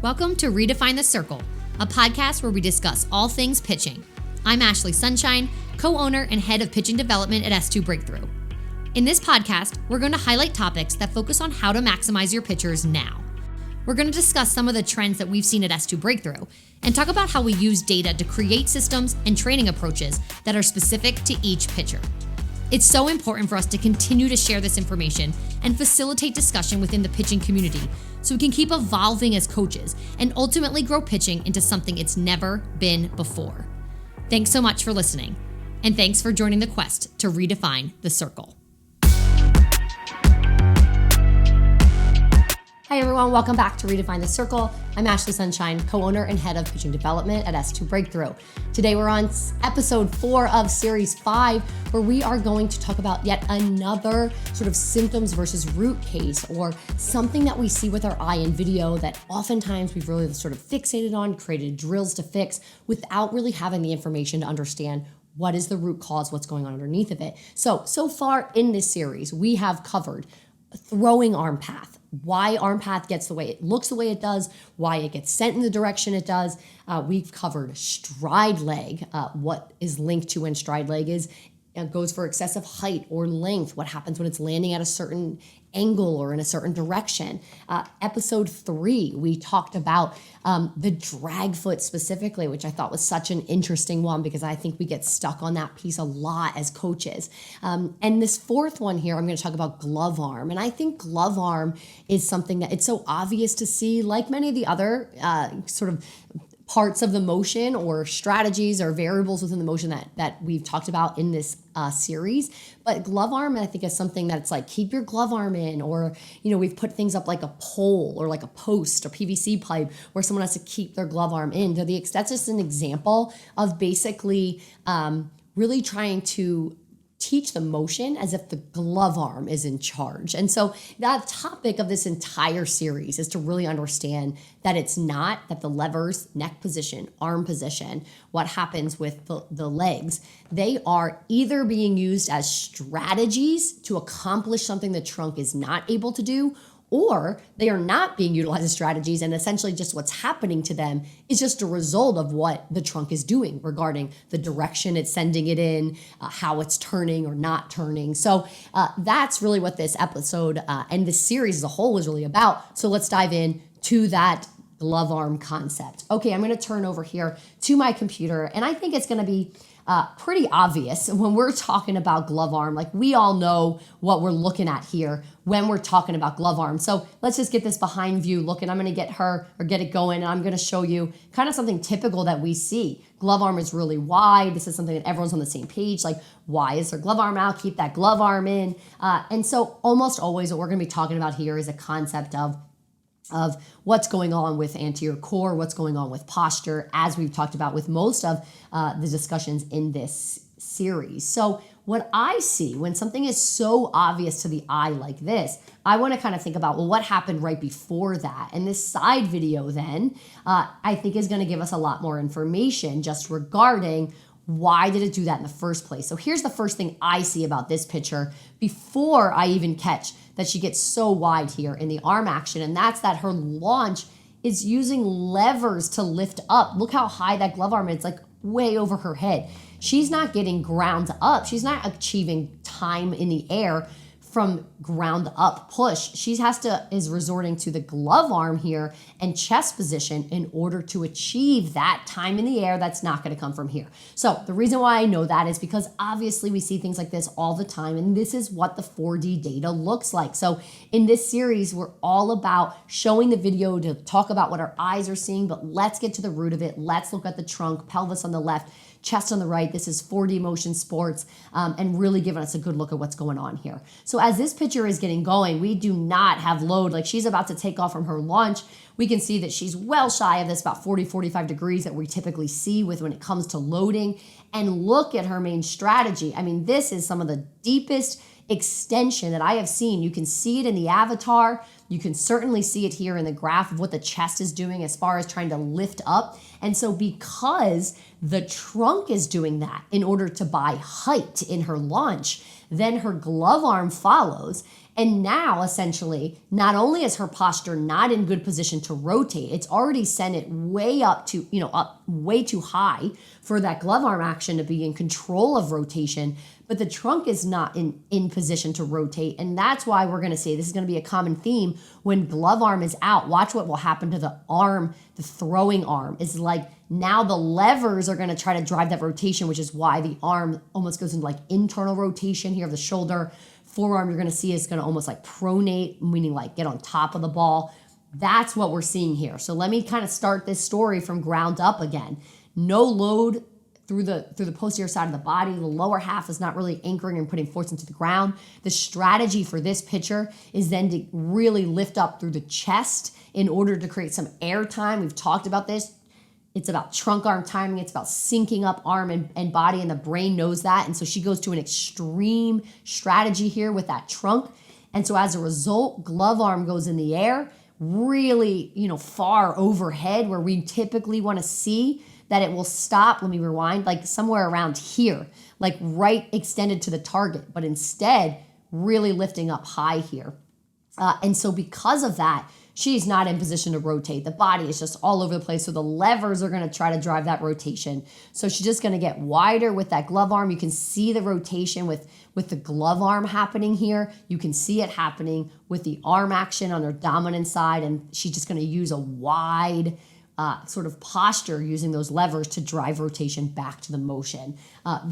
Welcome to Redefine the Circle, a podcast where we discuss all things pitching. I'm Ashley Sunshine, co-owner and head of pitching development at S2 Breakthrough. In this podcast, we're going to highlight topics that focus on how to maximize your pitchers now. We're going to discuss some of the trends that we've seen at S2 Breakthrough and talk about how we use data to create systems and training approaches that are specific to each pitcher. It's so important for us to continue to share this information and facilitate discussion within the pitching community so we can keep evolving as coaches and ultimately grow pitching into something it's never been before. Thanks so much for listening, and thanks for joining the quest to redefine the circle. Hi everyone, welcome back to Redefine the Circle. I'm Ashley Sunshine, co-owner and head of pitching development at S2 Breakthrough. Today we're on episode 4 of series 5, where we are going to talk about yet another sort of symptoms versus root case, or something that we see with our eye in video that oftentimes we've really sort of fixated on, created drills to fix without really having the information to understand what is the root cause, what's going on underneath of it. So far in this series, we have covered throwing arm path, why arm path gets the way it looks the way it does, why it gets sent in the direction it does. We've covered stride leg, what is linked to when stride leg goes for excessive height or length, what happens when it's landing at a certain angle or in a certain direction. Episode 3, we talked about the drag foot specifically, which I thought was such an interesting one because I think we get stuck on that piece a lot as coaches. And this 4th one here, I'm going to talk about glove arm. And I think glove arm is something that it's so obvious to see, like many of the other sort of parts of the motion or strategies or variables within the motion that we've talked about in this series. But glove arm, I think, is something that's like, keep your glove arm in, or, we've put things up like a pole or like a post or PVC pipe where someone has to keep their glove arm in. That's just an example of basically really trying to teach the motion as if the glove arm is in charge. And so that topic of this entire series is to really understand that it's not that the levers, neck position, arm position, what happens with the legs, they are either being used as strategies to accomplish something the trunk is not able to do, or they are not being utilized as strategies, and essentially just what's happening to them is just a result of what the trunk is doing regarding the direction it's sending it in, how it's turning or not turning. So that's really what this episode and this series as a whole is really about. So let's dive in to that glove arm concept. Okay, I'm going to turn over here to my computer, and I think it's going to be pretty obvious when we're talking about glove arm. Like, we all know what we're looking at here when we're talking about glove arm. So let's just get this behind view look, and I'm going to get it going, and I'm going to show you kind of something typical that we see. Glove arm is really wide. This is something that everyone's on the same page. Like, why is their glove arm out? Keep that glove arm in. And so almost always what we're going to be talking about here is a concept of what's going on with anterior core, what's going on with posture, as we've talked about with most of the discussions in this series. So what I see when something is so obvious to the eye like this, I want to kind of think about, well, what happened right before that? And this side video then, I think is going to give us a lot more information just regarding why did it do that in the first place. So here's the first thing I see about this picture before I even catch that she gets so wide here in the arm action, and that's that her launch is using levers to lift up. Look how high that glove arm is, like way over her head. She's not getting ground up. She's not achieving time in the air from ground up push. She is resorting to the glove arm here and chest position in order to achieve that time in the air that's not going to come from here. So the reason why I know that is because obviously we see things like this all the time, and this is what the 4D data looks like. So in this series, we're all about showing the video to talk about what our eyes are seeing, but let's get to the root of it. Let's look at the trunk, pelvis on the left, chest on the right. This is 4D motion sports, and really giving us a good look at what's going on here. So as this picture is getting going, we do not have load. Like, she's about to take off from her launch. We can see that she's well shy of this about 40, 45 degrees that we typically see when it comes to loading. And look at her main strategy. I mean, this is some of the deepest extension that I have seen. You can see it in the avatar. You can certainly see it here in the graph of what the chest is doing as far as trying to lift up. And so because the trunk is doing that in order to buy height in her launch, then her glove arm follows. And now, essentially, not only is her posture not in good position to rotate, it's already sent it way up to, up way too high for that glove arm action to be in control of rotation, but the trunk is not in position to rotate. And that's why we're going to say this is going to be a common theme when glove arm is out. Watch what will happen to the arm, the throwing arm. Is like now the levers are going to try to drive that rotation, which is why the arm almost goes into like internal rotation here of the shoulder. Forearm you're going to see is going to almost like pronate, meaning like get on top of the ball. That's what we're seeing here. So let me kind of start this story from ground up again. No load through the posterior side of the body. The lower half is not really anchoring and putting force into the ground. The strategy for this pitcher is then to really lift up through the chest in order to create some air time. We've talked about this. It's about trunk arm timing. It's about syncing up arm and body, and the brain knows that. And so she goes to an extreme strategy here with that trunk. And so as a result, glove arm goes in the air, really, far overhead where we typically want to see that it will stop. Let me rewind, like somewhere around here, like right extended to the target, but instead really lifting up high here. And so because of that, she's not in position to rotate. The body is just all over the place. So the levers are going to try to drive that rotation. So she's just going to get wider with that glove arm. You can see the rotation with the glove arm happening here. You can see it happening with the arm action on her dominant side. And she's just going to use a wide sort of posture using those levers to drive rotation back to the motion,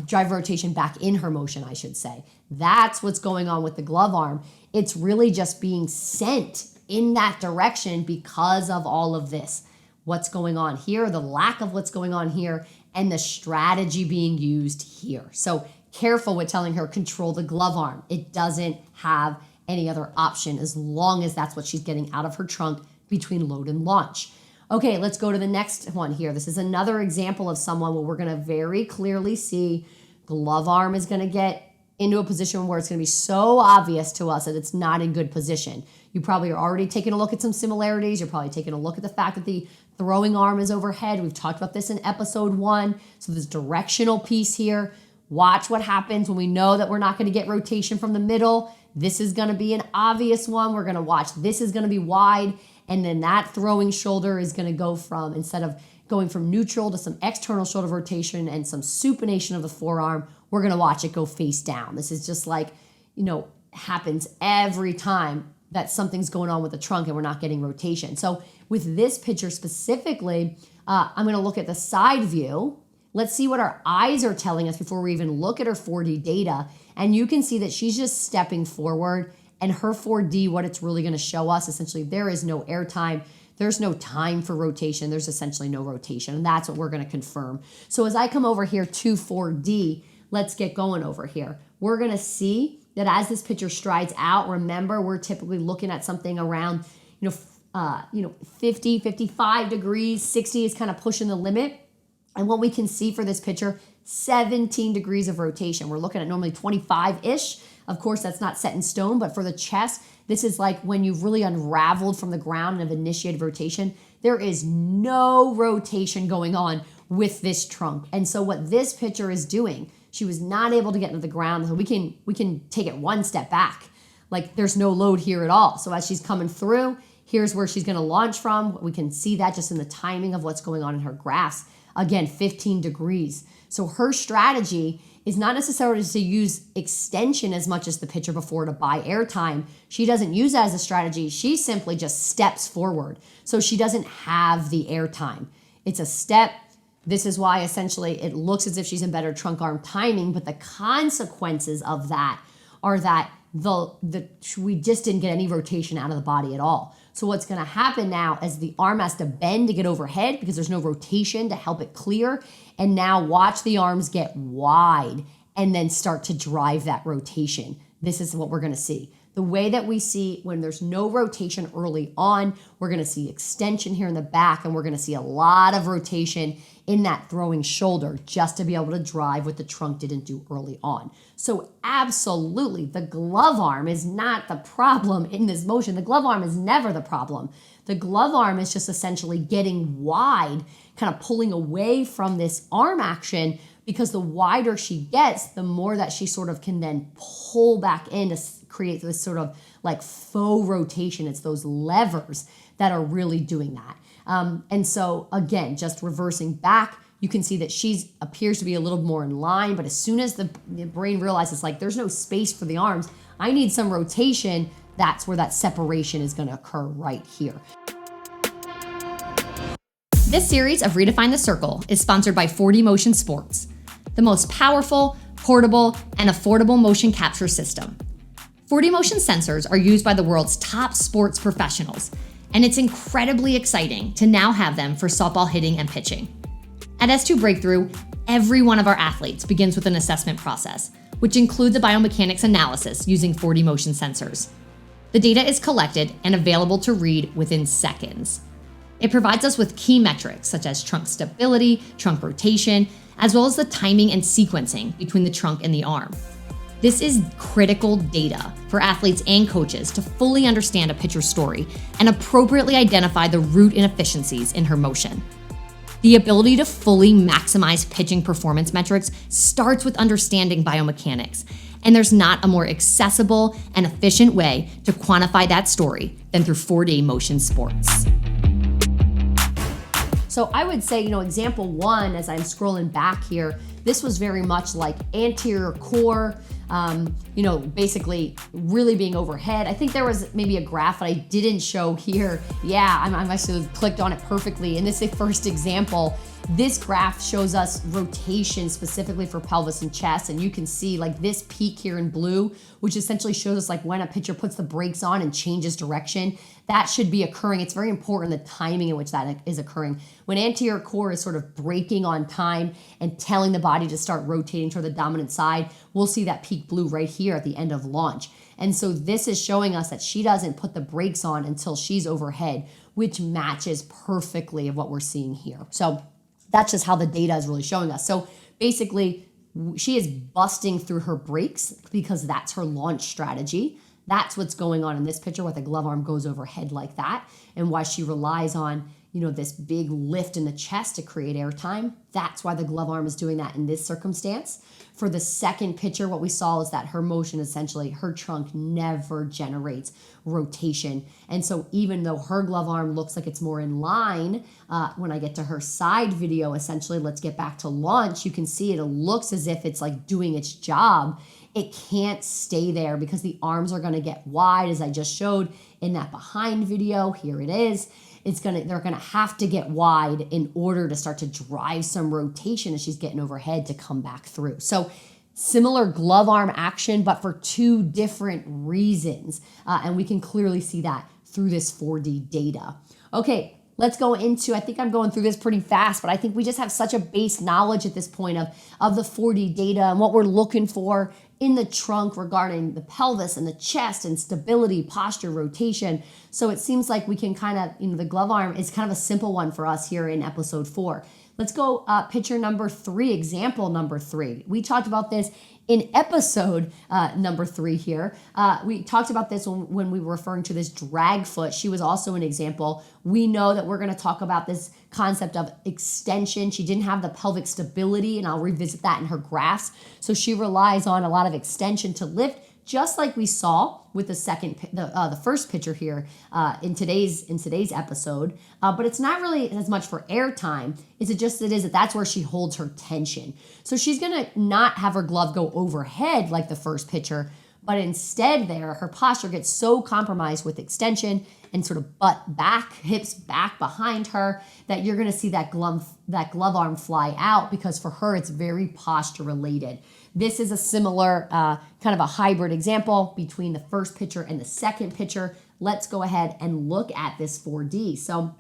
drive rotation back in her motion, I should say. That's what's going on with the glove arm. It's really just being sent in that direction because of all of this. What's going on here, the lack of what's going on here, and the strategy being used here. So careful with telling her control the glove arm. It doesn't have any other option as long as that's what she's getting out of her trunk between load and launch. Okay, let's go to the next one here. This is another example of someone where we're going to very clearly see glove arm is going to get into a position where it's going to be so obvious to us that it's not in good position. You probably are already taking a look at some similarities. You're probably taking a look at the fact that the throwing arm is overhead. We've talked about this in episode 1. So this directional piece here. Watch what happens when we know that we're not going to get rotation from the middle. This is going to be an obvious one. We're going to watch. This is going to be wide. And then that throwing shoulder is going to go from, instead of going from neutral to some external shoulder rotation and some supination of the forearm, we're going to watch it go face down. This is just like, happens every time that something's going on with the trunk and we're not getting rotation. So with this picture specifically, I'm going to look at the side view. Let's see what our eyes are telling us before we even look at her 4D data. And you can see that she's just stepping forward, and her 4D, what it's really going to show us, essentially, there is no air time. There's no time for rotation. There's essentially no rotation. And that's what we're going to confirm. So as I come over here to 4D, let's get going over here. We're going to see that as this pitcher strides out, remember, we're typically looking at something around, 50, 55 degrees, 60 is kind of pushing the limit. And what we can see for this pitcher, 17 degrees of rotation. We're looking at normally 25-ish. Of course, that's not set in stone, but for the chest, this is like when you've really unraveled from the ground and have initiated rotation. There is no rotation going on with this trunk. And so what this pitcher is doing, she was not able to get into the ground. So we can take it one step back. Like there's no load here at all. So as she's coming through, here's where she's going to launch from. We can see that just in the timing of what's going on in her grasp. Again, 15 degrees. So her strategy is not necessarily to use extension as much as the pitcher before to buy airtime. She doesn't use that as a strategy. She simply just steps forward. So she doesn't have the airtime. It's a step. This is why essentially it looks as if she's in better trunk arm timing, but the consequences of that are that we just didn't get any rotation out of the body at all. So what's going to happen now is the arm has to bend to get overhead because there's no rotation to help it clear. And now watch the arms get wide and then start to drive that rotation. This is what we're going to see. The way that we see when there's no rotation early on, we're going to see extension here in the back, and we're going to see a lot of rotation in that throwing shoulder just to be able to drive what the trunk didn't do early on. So absolutely, the glove arm is not the problem in this motion. The glove arm is never the problem. The glove arm is just essentially getting wide, kind of pulling away from this arm action, because the wider she gets, the more that she sort of can then pull back in to create this sort of like faux rotation. It's those levers that are really doing that. And so again, just reversing back, you can see that she appears to be a little more in line, but as soon as the brain realizes like there's no space for the arms, I need some rotation, that's where that separation is going to occur right here. This series of Redefine the Circle is sponsored by 4D Motion Sports, the most powerful, portable, and affordable motion capture system. 4D motion sensors are used by the world's top sports professionals, and it's incredibly exciting to now have them for softball hitting and pitching. At S2 Breakthrough, every one of our athletes begins with an assessment process, which includes a biomechanics analysis using 4D motion sensors. The data is collected and available to read within seconds. It provides us with key metrics such as trunk stability, trunk rotation, as well as the timing and sequencing between the trunk and the arm. This is critical data for athletes and coaches to fully understand a pitcher's story and appropriately identify the root inefficiencies in her motion. The ability to fully maximize pitching performance metrics starts with understanding biomechanics, and there's not a more accessible and efficient way to quantify that story than through 4D motion sports. So I would say, example one, as I'm scrolling back here, this was very much like anterior core, basically really being overhead. I think there was maybe a graph that I didn't show here. Yeah, I must have clicked on it perfectly. In this first example, this graph shows us rotation specifically for pelvis and chest. And you can see like this peak here in blue, which essentially shows us like when a pitcher puts the brakes on and changes direction, that should be occurring. It's very important the timing in which that is occurring. When anterior core is sort of braking on time and telling the body to start rotating toward the dominant side, we'll see that peak blue right here at the end of launch. And so this is showing us that she doesn't put the brakes on until she's overhead, which matches perfectly of what we're seeing here. So that's just how the data is really showing us. So basically, she is busting through her brakes because that's her launch strategy. That's what's going on in this picture where the glove arm goes overhead like that, and why she relies on this big lift in the chest to create airtime. That's why the glove arm is doing that in this circumstance. For the second picture, what we saw is that her motion, essentially, her trunk never generates rotation. And so even though her glove arm looks like it's more in line, when I get to her side video, essentially, let's get back to launch, you can see it looks as if it's like doing its job. It can't stay there because the arms are going to get wide, as I just showed in that behind video. Here it is. They're gonna have to get wide in order to start to drive some rotation as she's getting overhead to come back through. So similar glove arm action, but for two different reasons. And we can clearly see that through this 4D data. Okay, let's go into, I think I'm going through this pretty fast, but I think we just have such a base knowledge at this point of the 4D data and what we're looking for in the trunk regarding the pelvis and the chest and stability, posture, rotation. So it seems like we can kind of, the glove arm is kind of a simple one for us here in episode 4. Let's go picture number 3, example number 3. We talked about this in episode number 3 here. We talked about this when we were referring to this drag foot. She was also an example. We know that we're going to talk about this concept of extension. She didn't have the pelvic stability, and I'll revisit that in her graphs. So she relies on a lot of extension to lift, just like we saw with the first picture here in today's episode. But it's not really as much for airtime. That's where she holds her tension. So she's gonna not have her glove go overhead like the first picture, but instead her posture gets so compromised with extension and sort of butt back, hips back behind her, that you're gonna see that glove arm fly out, because for her it's very posture related. This is a similar kind of a hybrid example between the first picture and the second picture. Let's go ahead and look at this 4D. So a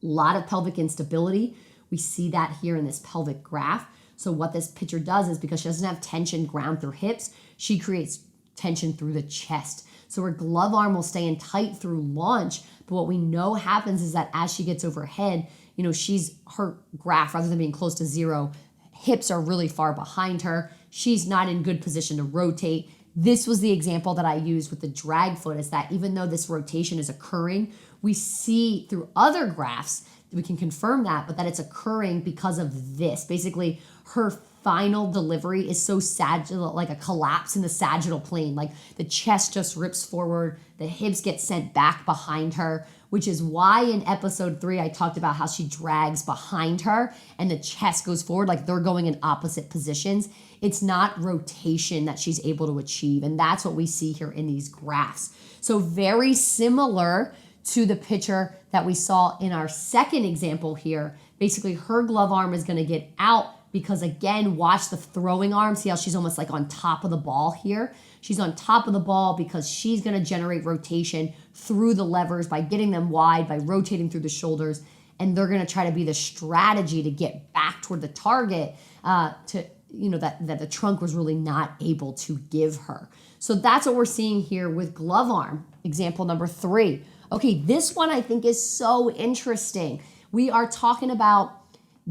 lot of pelvic instability. We see that here in this pelvic graph. So what this picture does is, because she doesn't have tension ground through hips, she creates tension through the chest. So her glove arm will stay in tight through launch. But what we know happens is that as she gets overhead, her graph, rather than being close to zero, hips are really far behind her. She's not in good position to rotate. This was the example that I used with the drag foot, is that even though this rotation is occurring, we see through other graphs that we can confirm that, but that it's occurring because of this. Basically, her final delivery is so sagittal, like a collapse in the sagittal plane. Like the chest just rips forward, the hips get sent back behind her, which is why in episode 3, I talked about how she drags behind her and the chest goes forward, like they're going in opposite positions. It's not rotation that she's able to achieve. And that's what we see here in these graphs. So very similar to the picture that we saw in our second example here. Basically, her glove arm is going to get out because, again, watch the throwing arm. See how she's almost like on top of the ball here? She's on top of the ball because she's going to generate rotation through the levers by getting them wide, by rotating through the shoulders, and they're going to try to be the strategy to get back toward the target that the trunk was really not able to give her. So that's what we're seeing here with glove arm. Example number 3. Okay, this one I think is so interesting. We are talking about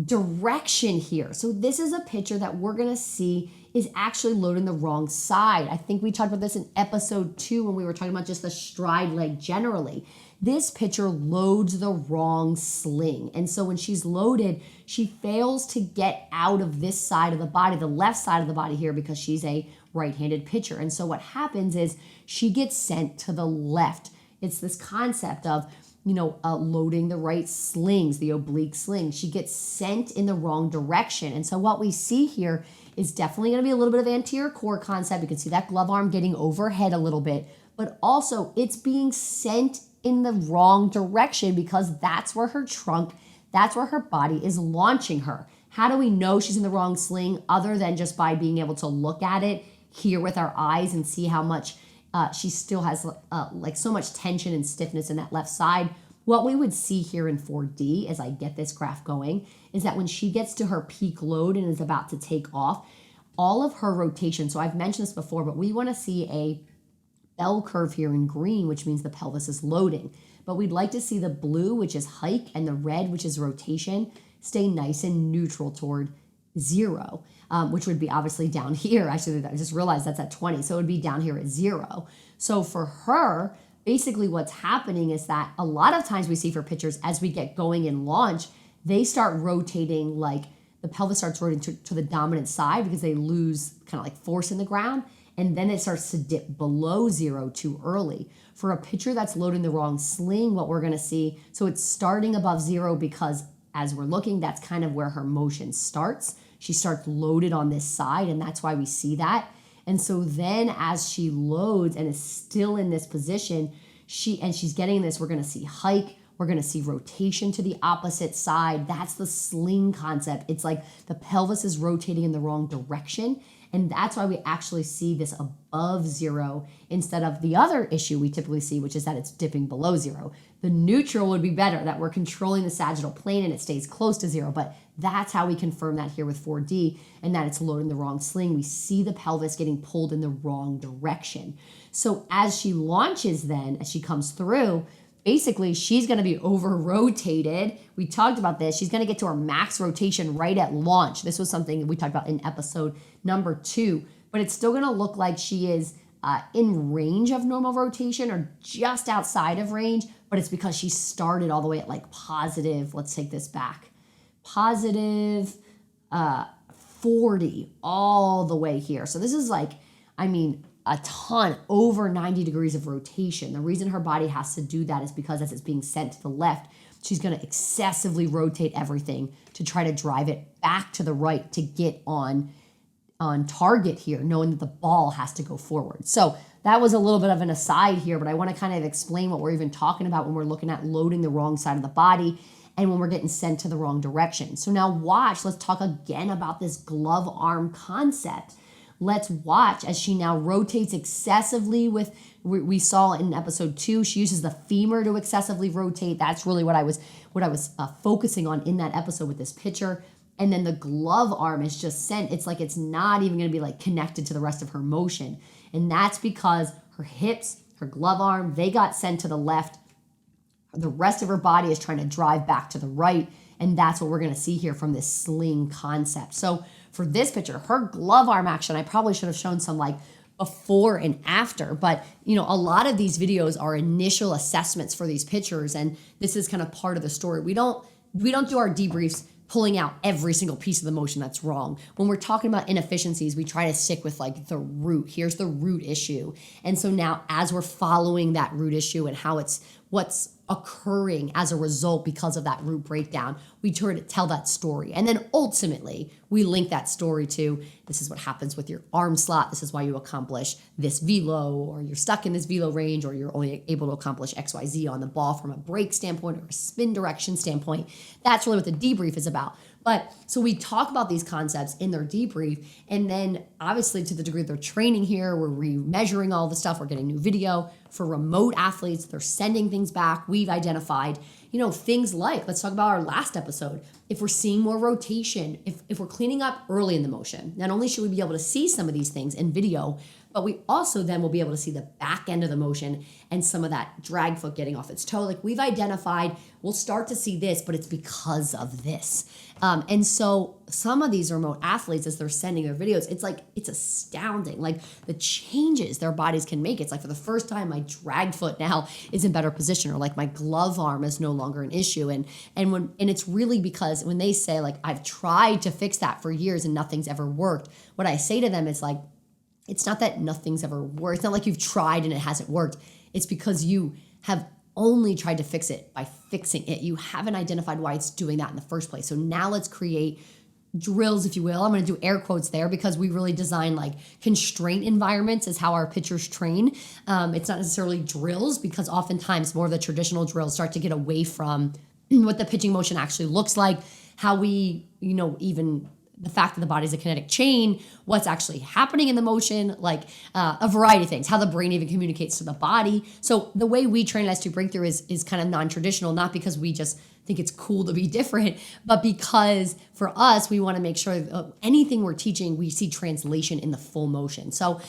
direction here. So this is a picture that we're going to see is actually loading the wrong side. I think we talked about this in episode 2 when we were talking about just the stride leg generally. This picture loads the wrong sling. And so when she's loaded, she fails to get out of this side of the body, the left side of the body here, because she's a right-handed pitcher. And so what happens is she gets sent to the left. It's this concept of, loading the right slings, the oblique sling. She gets sent in the wrong direction. And so what we see here is definitely going to be a little bit of anterior core concept. You can see that glove arm getting overhead a little bit, but also it's being sent in the wrong direction because that's where her trunk, that's where her body is launching her. How do we know she's in the wrong sling other than just by being able to look at it here with our eyes and see how much she still has so much tension and stiffness in that left side? What we would see here in 4D as I get this graph going is that when she gets to her peak load and is about to take off, all of her rotation, so I've mentioned this before, but we want to see a bell curve here in green, which means the pelvis is loading. But we'd like to see the blue, which is hike, and the red, which is rotation, stay nice and neutral toward 0, which would be obviously down here. Actually, I just realized that's at 20, so it would be down here at 0. So for her, basically what's happening is that a lot of times we see for pitchers as we get going in launch, they start rotating, like the pelvis starts rotating to the dominant side because they lose kind of like force in the ground, and then it starts to dip below 0 too early. For a pitcher that's loading the wrong sling, what we're going to see, so it's starting above 0 because as we're looking, that's kind of where her motion starts. She starts loaded on this side, and that's why we see that. And so then as she loads and is still in this position, she's getting this, we're going to see hike, we're going to see rotation to the opposite side. That's the sling concept. It's like the pelvis is rotating in the wrong direction. And that's why we actually see this above 0 instead of the other issue we typically see, which is that it's dipping below 0. The neutral would be better, that we're controlling the sagittal plane and it stays close to 0. But that's how we confirm that here with 4D and that it's loading the wrong sling. We see the pelvis getting pulled in the wrong direction. So as she launches then, as she comes through, basically she's going to be over-rotated. We talked about this. She's going to get to her max rotation right at launch. This was something we talked about in episode number 2, but it's still going to look like she is in range of normal rotation or just outside of range, but it's because she started all the way at like positive, let's take this back, positive 40 all the way here. So this is like, a ton, over 90 degrees of rotation. The reason her body has to do that is because as it's being sent to the left, she's going to excessively rotate everything to try to drive it back to the right to get on target here, knowing that the ball has to go forward. So that was a little bit of an aside here, but I want to kind of explain what we're even talking about when we're looking at loading the wrong side of the body and when we're getting sent to the wrong direction. So now watch, let's talk again about this glove arm concept. Let's watch as she now rotates excessively with, we saw in episode 2, she uses the femur to excessively rotate. That's really what I was focusing on in that episode with this pitcher. And then the glove arm is just sent. It's like it's not even going to be like connected to the rest of her motion. And that's because her hips, her glove arm, they got sent to the left. The rest of her body is trying to drive back to the right. And that's what we're going to see here from this sling concept. So for this picture, her glove arm action, I probably should have shown some like before and after, but a lot of these videos are initial assessments for these pitchers, and this is kind of part of the story. We don't do our debriefs pulling out every single piece of the motion that's wrong. When we're talking about inefficiencies, we try to stick with like the root. Here's the root issue. And so now as we're following that root issue and how what's occurring as a result because of that root breakdown, we try to tell that story. And then ultimately, we link that story to this is what happens with your arm slot. This is why you accomplish this velo, or you're stuck in this velo range, or you're only able to accomplish XYZ on the ball from a break standpoint or a spin direction standpoint. That's really what the debrief is about. But so we talk about these concepts in their debrief, and then obviously to the degree they're training here, we're remeasuring all the stuff, we're getting new video. For remote athletes, they're sending things back. We've identified, things like, let's talk about our last episode. If we're seeing more rotation, if we're cleaning up early in the motion, not only should we be able to see some of these things in video, but we also then will be able to see the back end of the motion and some of that drag foot getting off its toe. Like we've identified, we'll start to see this, but it's because of this. And so some of these remote athletes, as they're sending their videos, it's astounding. Like the changes their bodies can make. It's like for the first time, my drag foot now is in better position, or like my glove arm is no longer an issue. And it's really because when they say like, I've tried to fix that for years and nothing's ever worked, what I say to them is like, it's not that nothing's ever worked. It's not like you've tried and it hasn't worked. It's because you have only tried to fix it by fixing it. You haven't identified why it's doing that in the first place. So now let's create drills, if you will. I'm going to do air quotes there because we really design like constraint environments is how our pitchers train. It's not necessarily drills, because oftentimes more of the traditional drills start to get away from what the pitching motion actually looks like, how we, even the fact that the body's a kinetic chain, what's actually happening in the motion, like a variety of things, how the brain even communicates to the body. So the way we train at S2 Breakthrough is kind of non-traditional, not because we just think it's cool to be different, but because for us, we want to make sure anything we're teaching, we see translation in the full motion. So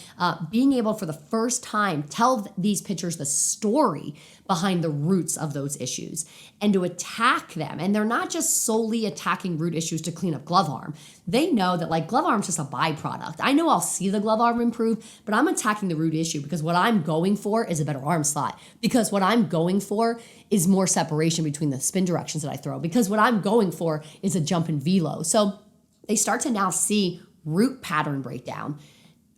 being able for the first time, tell these pitchers the story behind the roots of those issues and to attack them. And they're not just solely attacking root issues to clean up glove arm. They know that like glove arm is just a byproduct. I know I'll see the glove arm improve, but I'm attacking the root issue because what I'm going for is a better arm slot, because what I'm going for is more separation between the spin directions that I throw, because what I'm going for is a jump in velo. So they start to now see root pattern breakdown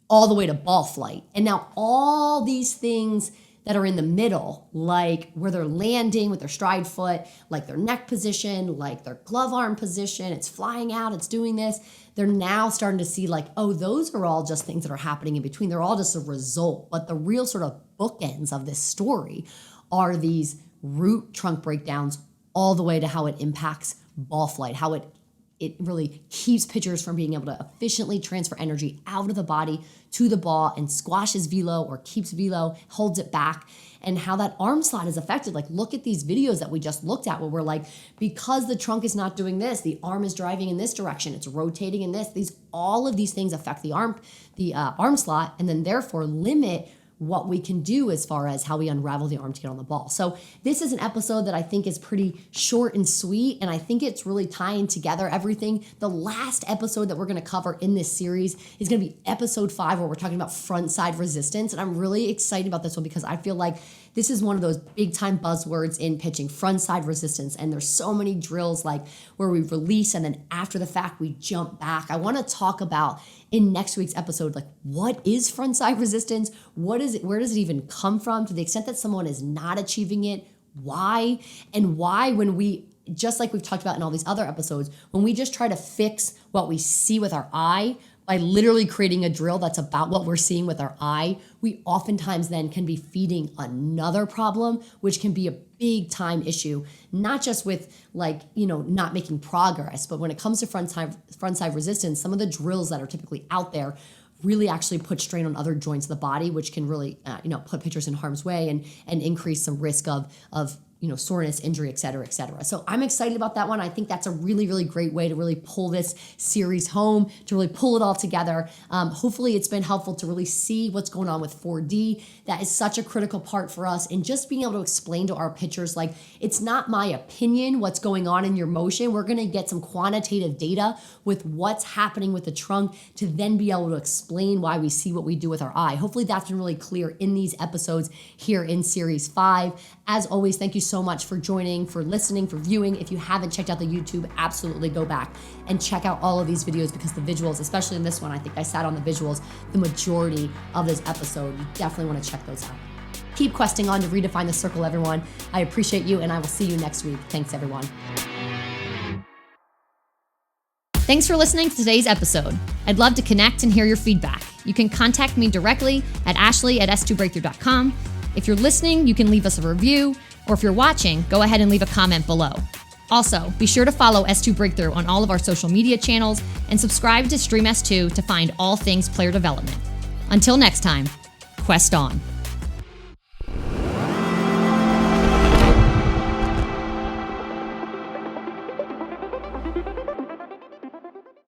all the way to ball flight. And now all these things that are in the middle, like where they're landing with their stride foot, like their neck position, like their glove arm position, it's flying out, it's doing this. They're now starting to see like, oh, those are all just things that are happening in between. They're all just a result. But the real sort of bookends of this story are these root trunk breakdowns all the way to how it impacts ball flight, how it really keeps pitchers from being able to efficiently transfer energy out of the body to the ball and squashes velo or keeps velo, holds it back, and how that arm slot is affected. Like look at these videos that we just looked at where we're like, because the trunk is not doing this, the arm is driving in this direction, it's rotating in this. All of these things affect the arm slot, and then therefore limit what we can do as far as how we unravel the arm to get on the ball. So this is an episode that I think is pretty short and sweet, and I think it's really tying together everything. The last episode that we're going to cover in this series is going to be episode 5, where we're talking about front side resistance, and I'm really excited about this one because I feel like this is one of those big time buzzwords in pitching, front side resistance, and there's so many drills like where we release and then after the fact we jump back. I want to talk about in next week's episode, like what is front side resistance? What is it? Where does it even come from? To the extent that someone is not achieving it, why? And why when we, just like we've talked about in all these other episodes, when we just try to fix what we see with our eye by literally creating a drill that's about what we're seeing with our eye, we oftentimes then can be feeding another problem, which can be a big time issue, not just with not making progress, but when it comes to front side resistance, some of the drills that are typically out there really actually put strain on other joints of the body, which can really put pitchers in harm's way and increase some risk of soreness, injury, et cetera, et cetera. So I'm excited about that one. I think that's a really, really great way to really pull this series home, to really pull it all together. Hopefully it's been helpful to really see what's going on with 4D. That is such a critical part for us. And just being able to explain to our pitchers, like, it's not my opinion what's going on in your motion. We're going to get some quantitative data with what's happening with the trunk to then be able to explain why we see what we do with our eye. Hopefully that's been really clear in these episodes here in series 5. As always, thank you so much for joining, for listening, for viewing. If you haven't checked out the YouTube, absolutely go back and check out all of these videos, because the visuals, especially in this one, I think I sat on the visuals the majority of this episode. You definitely want to check those out. Keep questing on to redefine the circle, everyone. I appreciate you, and I will see you next week. Thanks, everyone. Thanks for listening to today's episode. I'd love to connect and hear your feedback. You can contact me directly at ashley@s2breakthrough.com. If you're listening, you can leave us a review, or if you're watching, go ahead and leave a comment below. Also, be sure to follow S2 Breakthrough on all of our social media channels and subscribe to Stream S2 to find all things player development. Until next time, quest on.